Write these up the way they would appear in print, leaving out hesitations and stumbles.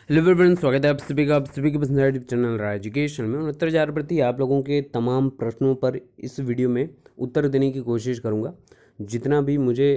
Hello everyone, स्वागत है आप सभी के पसंदीदा यूट्यूब चैनल राज एजुकेशन में। 69,000 प्रति आप लोगों के तमाम प्रश्नों पर इस वीडियो में उत्तर देने की कोशिश करूंगा। जितना भी मुझे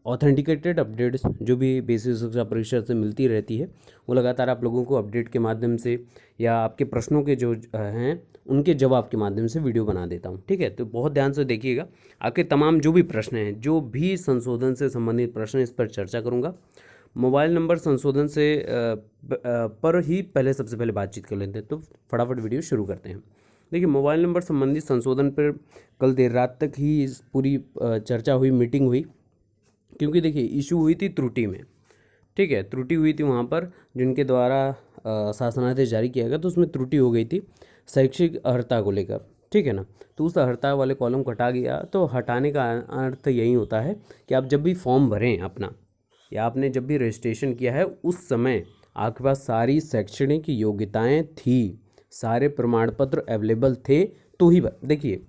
ऑथेंटिकेटेड अपडेट्स जो भी बेसिक शिक्षा परिषद से मिलती रहती है, वो लगातार आप लोगों को अपडेट के माध्यम से या आपके प्रश्नों के जो हैं उनके जवाब के माध्यम से वीडियो बना देता हूँ। ठीक है, तो बहुत ध्यान से देखिएगा। आपके तमाम जो भी प्रश्न हैं, जो भी संशोधन से संबंधित प्रश्न, इस पर चर्चा करूँगा। मोबाइल नंबर संशोधन से पर ही पहले सबसे पहले बातचीत कर लेते हैं, तो फटाफट वीडियो शुरू करते हैं। देखिए, मोबाइल नंबर संबंधित संशोधन पर कल देर रात तक ही इस पूरी चर्चा हुई, मीटिंग हुई, क्योंकि देखिए इशू हुई थी त्रुटि में। ठीक है, त्रुटि हुई थी वहाँ पर जिनके द्वारा शासनादेश जारी किया गया, तो उसमें त्रुटि हो गई थी शैक्षिक अर्हता को लेकर। ठीक है ना, तो उस अर्हता वाले कॉलम को हटा गया। तो हटाने का अर्थ यही होता है कि आप जब भी फॉर्म भरें अपना, या आपने जब भी रजिस्ट्रेशन किया है, उस समय आपके पास सारी शैक्षणिक योग्यताएं थी, सारे प्रमाण पत्र अवेलेबल थे, तो ही देखिए,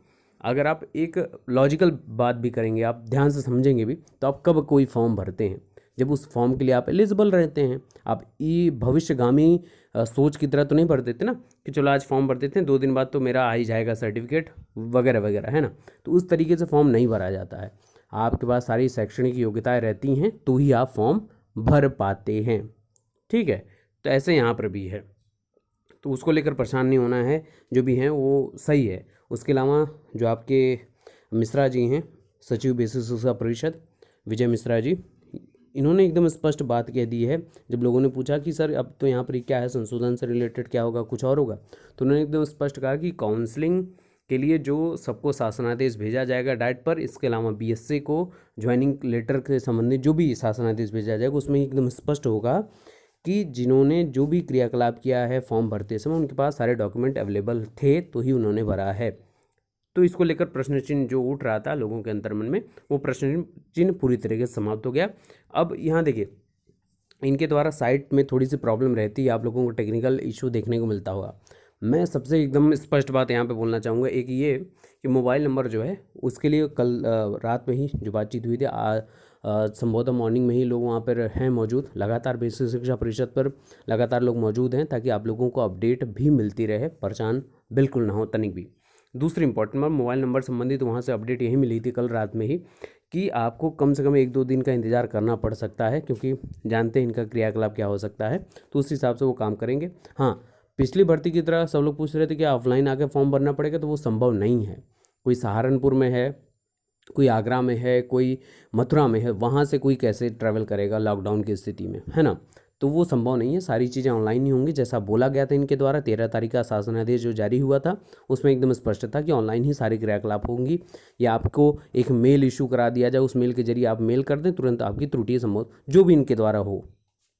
अगर आप एक लॉजिकल बात भी करेंगे, आप ध्यान से समझेंगे भी, तो आप कब कोई फॉर्म भरते हैं? जब उस फॉर्म के लिए आप एलिजिबल रहते हैं। आप ये भविष्यगामी सोच की तरह तो नहीं भर देते ना कि चलो आज फॉर्म भर देते हैं, 2 दिन बाद तो मेरा आ ही जाएगा सर्टिफिकेट वगैरह वगैरह, है ना। तो उस तरीके से फॉर्म नहीं भरा जाता है। आपके पास सारी शैक्षणिक योग्यताएं रहती हैं तो ही आप फॉर्म भर पाते हैं। ठीक है, तो ऐसे यहाँ पर भी है, तो उसको लेकर परेशान नहीं होना है। जो भी हैं वो सही है। उसके अलावा जो आपके मिश्रा जी हैं, सचिव बेसिक शिक्षा परिषद विजय मिश्रा जी, इन्होंने एकदम स्पष्ट बात कह दी है। जब लोगों ने पूछा कि सर अब तो यहाँ पर क्या है, संशोधन से रिलेटेड क्या होगा, कुछ और होगा, तो उन्होंने एकदम स्पष्ट कहा कि काउंसलिंग के लिए जो सबको शासनादेश भेजा जाएगा डाइट पर, इसके अलावा बीएससी को ज्वाइनिंग लेटर के संबंधित जो भी शासनादेश भेजा जाएगा, उसमें एकदम स्पष्ट होगा कि जिन्होंने जो भी क्रियाकलाप किया है फॉर्म भरते समय, उनके पास सारे डॉक्यूमेंट अवेलेबल थे तो ही उन्होंने भरा है। तो इसको लेकर प्रश्न चिन्ह जो उठ रहा था लोगों के अंतर्मन में, वो प्रश्न चिन्ह पूरी तरीके से समाप्त हो गया। अब यहाँ देखिए, इनके द्वारा साइट में थोड़ी सी प्रॉब्लम रहती है, आप लोगों को टेक्निकल इशू देखने को मिलता होगा। मैं सबसे एकदम स्पष्ट बात यहाँ पे बोलना चाहूँगा। एक ये कि मोबाइल नंबर जो है, उसके लिए कल रात में ही जो बातचीत हुई थी, संभवतः मॉर्निंग में ही लोग वहाँ पर हैं मौजूद। लगातार बेसिक शिक्षा परिषद पर लगातार लोग मौजूद हैं, ताकि आप लोगों को अपडेट भी मिलती रहे, परेशान बिल्कुल ना हो तनिक भी। दूसरी इंपॉर्टेंट बात, मोबाइल नंबर संबंधित वहाँ से अपडेट यही मिली थी कल रात में ही, कि आपको कम से कम 1-2 दिन का इंतज़ार करना पड़ सकता है, क्योंकि जानते हैं इनका क्रियाकलाप क्या हो सकता है। तो उस हिसाब से वो काम करेंगे। हाँ, पिछली भर्ती की तरह सब लोग पूछ रहे थे कि ऑफलाइन आके फॉर्म भरना पड़ेगा, तो वो संभव नहीं है। कोई सहारनपुर में है, कोई आगरा में है, कोई मथुरा में है, वहाँ से कोई कैसे ट्रैवल करेगा लॉकडाउन की स्थिति में, है ना। तो वो संभव नहीं है। सारी चीज़ें ऑनलाइन ही होंगी, जैसा बोला गया था इनके द्वारा। 13 तारीख का शासनादेश जो जारी हुआ था, उसमें एकदम स्पष्ट था कि ऑनलाइन ही सारी क्रियाकलाप होंगी। या आपको एक मेल इशू करा दिया जाए, उस मेल के जरिए आप मेल कर दें, तुरंत आपकी त्रुटि संभव जो भी इनके द्वारा हो,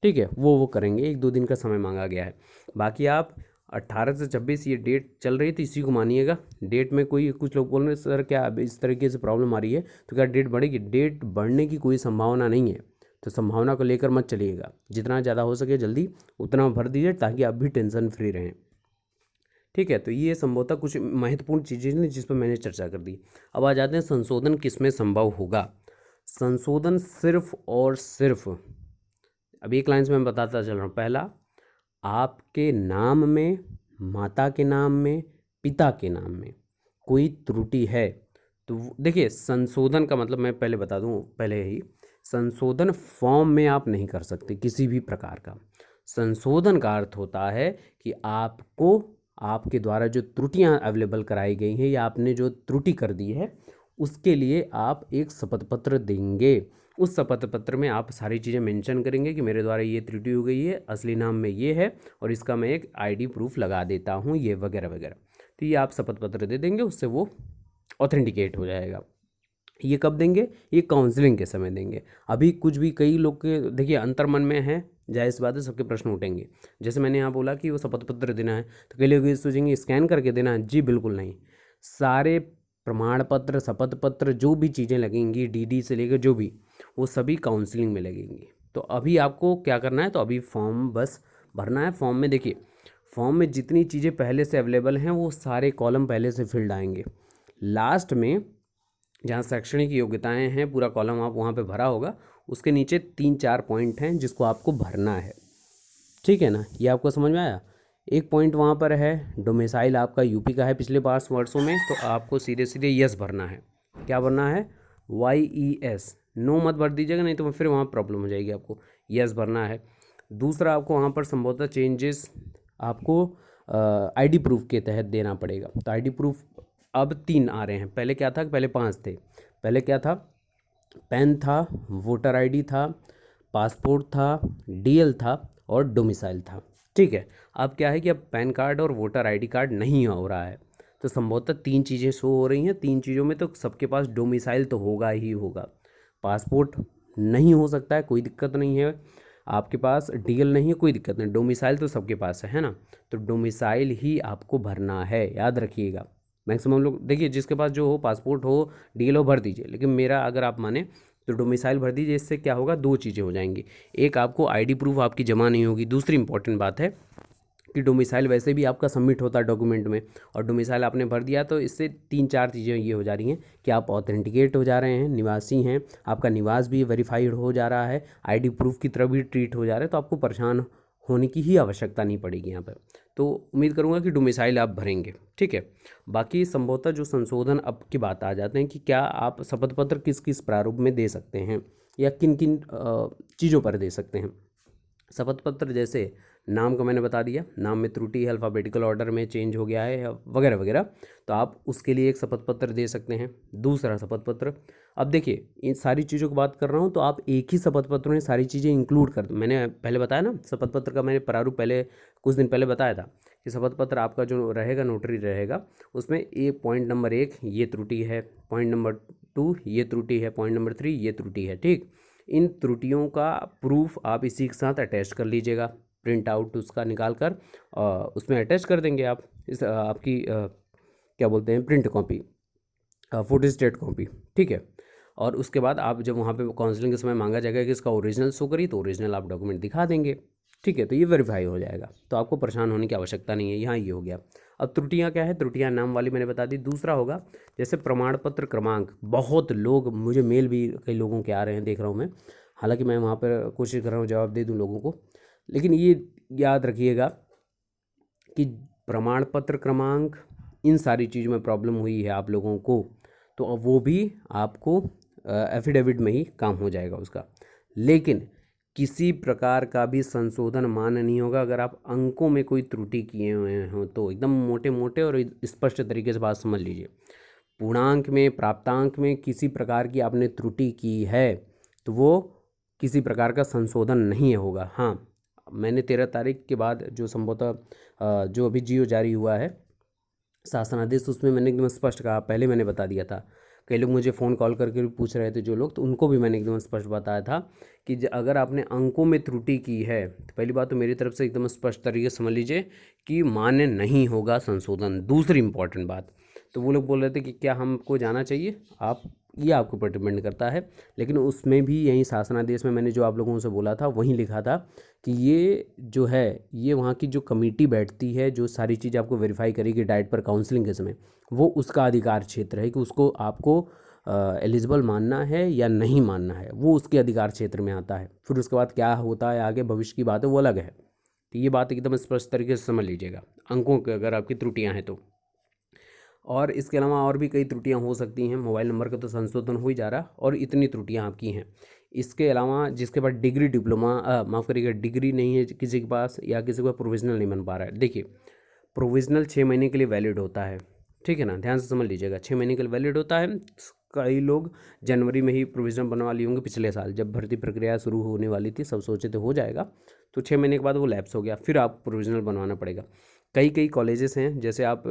ठीक है, वो करेंगे। 1-2 दिन का समय मांगा गया है। बाकी आप 18 से 26 ये डेट चल रही थी, इसी को मानिएगा। डेट में कोई कुछ लोग बोल रहे हैं सर क्या अब इस तरीके से प्रॉब्लम आ रही है, तो क्या डेट बढ़ेगी? डेट बढ़ने की कोई संभावना नहीं है। तो संभावना को लेकर मत चलिएगा। जितना ज़्यादा हो सके जल्दी उतना भर दीजिए, ताकि आप भी टेंशन फ्री रहें। ठीक है, तो ये संभवतः कुछ महत्वपूर्ण चीज़ें हैं जिस पर मैंने चर्चा कर दी। अब आ जाते हैं संशोधन किस में संभव होगा। संशोधन सिर्फ और सिर्फ, अब एक लाइन से मैं बताता चल रहा हूँ। पहला, आपके नाम में, माता के नाम में, पिता के नाम में कोई त्रुटि है तो देखिए, संशोधन का मतलब मैं पहले बता दूं, पहले ही, संशोधन फॉर्म में आप नहीं कर सकते किसी भी प्रकार का। संशोधन का अर्थ होता है कि आपको आपके द्वारा जो त्रुटियां अवेलेबल कराई गई हैं, या आपने जो त्रुटि कर दी है, उसके लिए आप एक शपथ पत्र देंगे। उस शपथ पत्र में आप सारी चीज़ें मेंशन करेंगे कि मेरे द्वारा ये त्रुटि हो गई है, असली नाम में ये है, और इसका मैं एक आईडी प्रूफ लगा देता हूँ, ये वगैरह वगैरह। तो ये आप शपथ पत्र दे देंगे, उससे वो ऑथेंटिकेट हो जाएगा। ये कब देंगे? ये काउंसलिंग के समय देंगे। अभी कुछ भी, कई लोग के देखिए अंतर्मन में है, जायज़ बात है, सबके प्रश्न उठेंगे। जैसे मैंने यहाँ बोला कि वो शपथ पत्र देना है, तो कई लोग ये सोचेंगे स्कैन करके देना है। जी बिल्कुल नहीं। सारे प्रमाण पत्र, शपथ पत्र, जो भी चीज़ें लगेंगी, डीडी से लेकर जो भी, वो सभी काउंसलिंग में लगेंगी। तो अभी आपको क्या करना है, तो अभी फॉर्म बस भरना है। फॉर्म में देखिए, फॉर्म में जितनी चीज़ें पहले से अवेलेबल हैं, वो सारे कॉलम पहले से फिल्ड आएंगे। लास्ट में जहाँ शैक्षणिक योग्यताएं हैं, पूरा कॉलम आप वहाँ पे भरा होगा, उसके नीचे 3-4 पॉइंट हैं जिसको आपको भरना है। ठीक है ना, ये आपको समझ में आया। एक पॉइंट वहाँ पर है, डोमिसाइल आपका यूपी का है पिछले 5 वर्षों में, तो आपको सीधे सीधे यस भरना है। क्या भरना है? YES, नो मत भर दीजिएगा, नहीं तो फिर वहाँ प्रॉब्लम हो जाएगी। आपको यस भरना है। दूसरा, आपको वहाँ पर संभवतः चेंजेस आपको ID प्रूफ के तहत देना पड़ेगा। तो ID प्रूफ अब 3 आ रहे हैं, पहले क्या था? पहले 5 थे। पहले क्या था? पैन था, वोटर ID था, पासपोर्ट था, DL था और डोमिसाइल था। ठीक है। अब क्या है कि अब पैन कार्ड और वोटर ID कार्ड नहीं हो रहा है, तो संभवतः 3 चीज़ें शो हो रही हैं। 3 चीज़ों में तो सबके पास डोमिसाइल तो होगा ही होगा। पासपोर्ट नहीं हो सकता है, कोई दिक्कत नहीं है। आपके पास DL नहीं है, कोई दिक्कत नहीं। डोमिसाइल तो सबके पास है ना, तो डोमिसाइल ही आपको भरना है, याद रखिएगा। मैक्सिमम लोग देखिए, जिसके पास जो हो, पासपोर्ट हो, DL हो, भर दीजिए। लेकिन मेरा अगर आप माने तो डोमिसाइल भर दीजिए। इससे क्या होगा? 2 चीज़ें हो जाएंगी। एक, आपको ID प्रूफ आपकी जमा नहीं होगी। दूसरी इंपॉर्टेंट बात है कि डोमिसाइल वैसे भी आपका सबमिट होता है डॉक्यूमेंट में, और डोमिसाइल आपने भर दिया, तो इससे 3-4 चीज़ें ये हो जा रही हैं कि आप ऑथेंटिकेट हो जा रहे हैं, निवासी हैं, आपका निवास भी वेरीफाइड हो जा रहा है, ID प्रूफ की तरह भी ट्रीट हो जा रहा है। तो आपको परेशान होने की ही आवश्यकता नहीं पड़ेगी यहाँ पर। तो उम्मीद करूँगा कि डोमिसाइल आप भरेंगे। ठीक है। बाकी संभवतः जो संशोधन अब की बात आ जाते हैं कि क्या आप शपथ पत्र किस किस प्रारूप में दे सकते हैं या किन किन चीज़ों पर दे सकते हैं। शपथ पत्र जैसे नाम का मैंने बता दिया, नाम में त्रुटि है, अल्फ़ाबेटिकल ऑर्डर में चेंज हो गया है वगैरह वगैरह, तो आप उसके लिए एक शपथ पत्र दे सकते हैं। दूसरा शपथ पत्र, अब देखिए इन सारी चीज़ों की बात कर रहा हूँ, तो आप एक ही शपथ पत्र में सारी चीज़ें इंक्लूड कर, मैंने पहले बताया ना शपथ पत्र का, मैंने प्रारूप पहले कुछ दिन पहले बताया था कि शपथ पत्र आपका जो रहेगा, नोटरी रहेगा, उसमें एक पॉइंट नंबर 1 ये त्रुटि है, पॉइंट नंबर 2 ये त्रुटि है, पॉइंट नंबर 3 ये त्रुटि है। ठीक, इन त्रुटियों का प्रूफ आप इसी के साथ अटैच कर लीजिएगा, प्रिंट आउट उसका निकाल कर उसमें अटैच कर देंगे आप। इस आपकी क्या बोलते हैं, प्रिंट कॉपी, फोटोस्टेट कॉपी। ठीक है। और उसके बाद आप जब वहाँ पे काउंसलिंग के समय मांगा जाएगा कि इसका ओरिजिनल शो करिए, तो ओरिजिनल आप डॉक्यूमेंट दिखा देंगे। ठीक है, तो ये वेरीफाई हो जाएगा, तो आपको परेशान होने की आवश्यकता नहीं है। यहाँ ये हो गया। अब त्रुटियाँ क्या है? त्रुटियाँ नाम वाली मैंने बता दी। दूसरा होगा जैसे प्रमाण पत्र क्रमांक, बहुत लोग, मुझे मेल भी कई लोगों के आ रहे हैं, देख रहा हूँ मैं। हालांकि मैं वहाँ पर कोशिश कर रहा हूँ जवाब दे दूँ लोगों को, लेकिन ये याद रखिएगा कि प्रमाण पत्र क्रमांक, इन सारी चीज़ों में प्रॉब्लम हुई है आप लोगों को, तो अब वो भी आपको एफिडेविट में ही काम हो जाएगा उसका। लेकिन किसी प्रकार का भी संशोधन मान्य नहीं होगा अगर आप अंकों में कोई त्रुटि किए हुए हों, तो एकदम मोटे मोटे और स्पष्ट तरीके से बात समझ लीजिए। पूर्णांक में, प्राप्तांक में किसी प्रकार की आपने त्रुटि की है, तो वो किसी प्रकार का संशोधन नहीं होगा। हाँ, मैंने 13 तारीख के बाद जो संभवतः जो अभी जियो जारी हुआ है शासनादेश, उसमें मैंने एकदम स्पष्ट कहा, पहले मैंने बता दिया था। कई लोग मुझे फ़ोन कॉल करके भी पूछ रहे थे जो लोग, तो उनको भी मैंने एकदम स्पष्ट बताया था कि अगर आपने अंकों में त्रुटि की है, तो पहली बात तो मेरी तरफ से एकदम स्पष्ट तरीके से समझ लीजिए कि मान्य नहीं होगा संशोधन। दूसरी इंपॉर्टेंट बात, तो वो लोग बोल रहे थे कि क्या हमको जाना चाहिए, आप, ये आपके ऊपर डिपेंड करता है। लेकिन उसमें भी यहीं शासनादेश में मैंने जो आप लोगों से बोला था वहीं लिखा था कि ये जो है, ये वहाँ की जो कमेटी बैठती है जो सारी चीज़ आपको वेरीफाई करेगी डाइट पर काउंसलिंग के समय, वो उसका अधिकार क्षेत्र है कि उसको आपको एलिजिबल मानना है या नहीं मानना है, वो उसके अधिकार क्षेत्र में आता है। फिर उसके बाद क्या होता है आगे भविष्य की बात है, वो अलग है। तो ये बात एकदम स्पष्ट तरीके से समझ लीजिएगा, अंकों के अगर आपकी त्रुटियाँ हैं तो। और इसके अलावा और भी कई त्रुटियां हो सकती हैं। मोबाइल नंबर का तो संशोधन हो ही जा रहा, और इतनी त्रुटियां आपकी हैं। इसके अलावा जिसके पास डिग्री, डिप्लोमा, माफ़ करिएगा, डिग्री नहीं है किसी के पास, या किसी के पास प्रोविजनल नहीं बन पा रहा है, देखिए प्रोविजनल 6 महीने के लिए वैलिड होता है। ठीक है ना, ध्यान से समझ लीजिएगा, 6 महीने के लिए वैलिड होता है। कई लोग जनवरी में ही प्रोविजनल बनवा लिए होंगे, पिछले साल जब भर्ती प्रक्रिया शुरू होने वाली थी, सब सोचे थे हो जाएगा, तो 6 महीने के बाद वो लैप्स हो गया, फिर आप प्रोविजनल बनवाना पड़ेगा। कई कई कॉलेजेस हैं, जैसे आप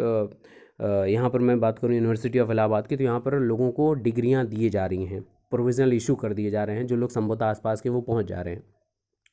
यहाँ पर मैं बात करूँ यूनिवर्सिटी ऑफ इलाहाबाद की, तो यहाँ पर लोगों को डिग्रियाँ दिए जा रही हैं, प्रोविजनल इशू कर दिए जा रहे हैं। जो लोग संभवतः आसपास के वो पहुँच जा रहे हैं,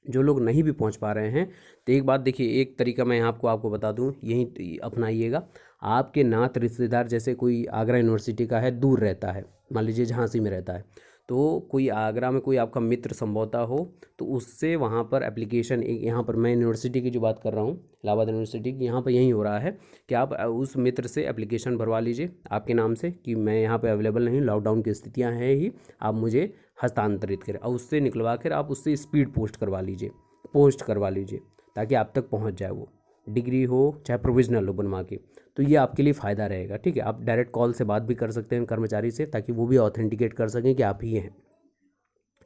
जो लोग नहीं भी पहुंच पा रहे हैं, तो एक बात देखिए, एक तरीका मैं आपको बता दूं, यही अपनाइएगा। आपके नात रिश्तेदार जैसे कोई आगरा यूनिवर्सिटी का है, दूर रहता है, मान लीजिए झांसी में रहता है, तो कोई आगरा में कोई आपका मित्र संभवतः हो, तो उससे वहाँ पर एप्लीकेशन, एक यहाँ पर मैं यूनिवर्सिटी की जो बात कर रहा हूँ, इलाहाबाद यूनिवर्सिटी की, यहाँ पर यही हो रहा है कि आप उस मित्र से एप्लीकेशन भरवा लीजिए आपके नाम से कि मैं यहाँ पर अवेलेबल नहीं, लॉकडाउन की स्थितियाँ हैं ही, आप मुझे हस्तांतरित करें, और उससे निकलवा कर आप उससे स्पीड पोस्ट करवा लीजिए, ताकि आप तक पहुंच जाए वो, डिग्री हो चाहे प्रोविजनल हो बनवा के। तो ये आपके लिए फ़ायदा रहेगा, ठीक है। आप डायरेक्ट कॉल से बात भी कर सकते हैं कर्मचारी से, ताकि वो भी ऑथेंटिकेट कर सकें कि आप ही हैं,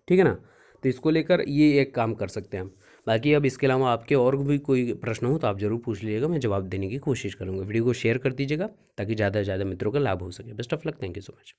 ठीक है ना। तो इसको लेकर ये एक काम कर सकते हैं हम। बाकी अब इसके अलावा आपके और भी कोई प्रश्न हो तो आप ज़रूर पूछ लीजिएगा, मैं जवाब देने की कोशिश करूँगा। वीडियो को शेयर कर दीजिएगा ताकि ज़्यादा से ज़्यादा मित्रों का लाभ हो सके। Best of luck, thank you so much.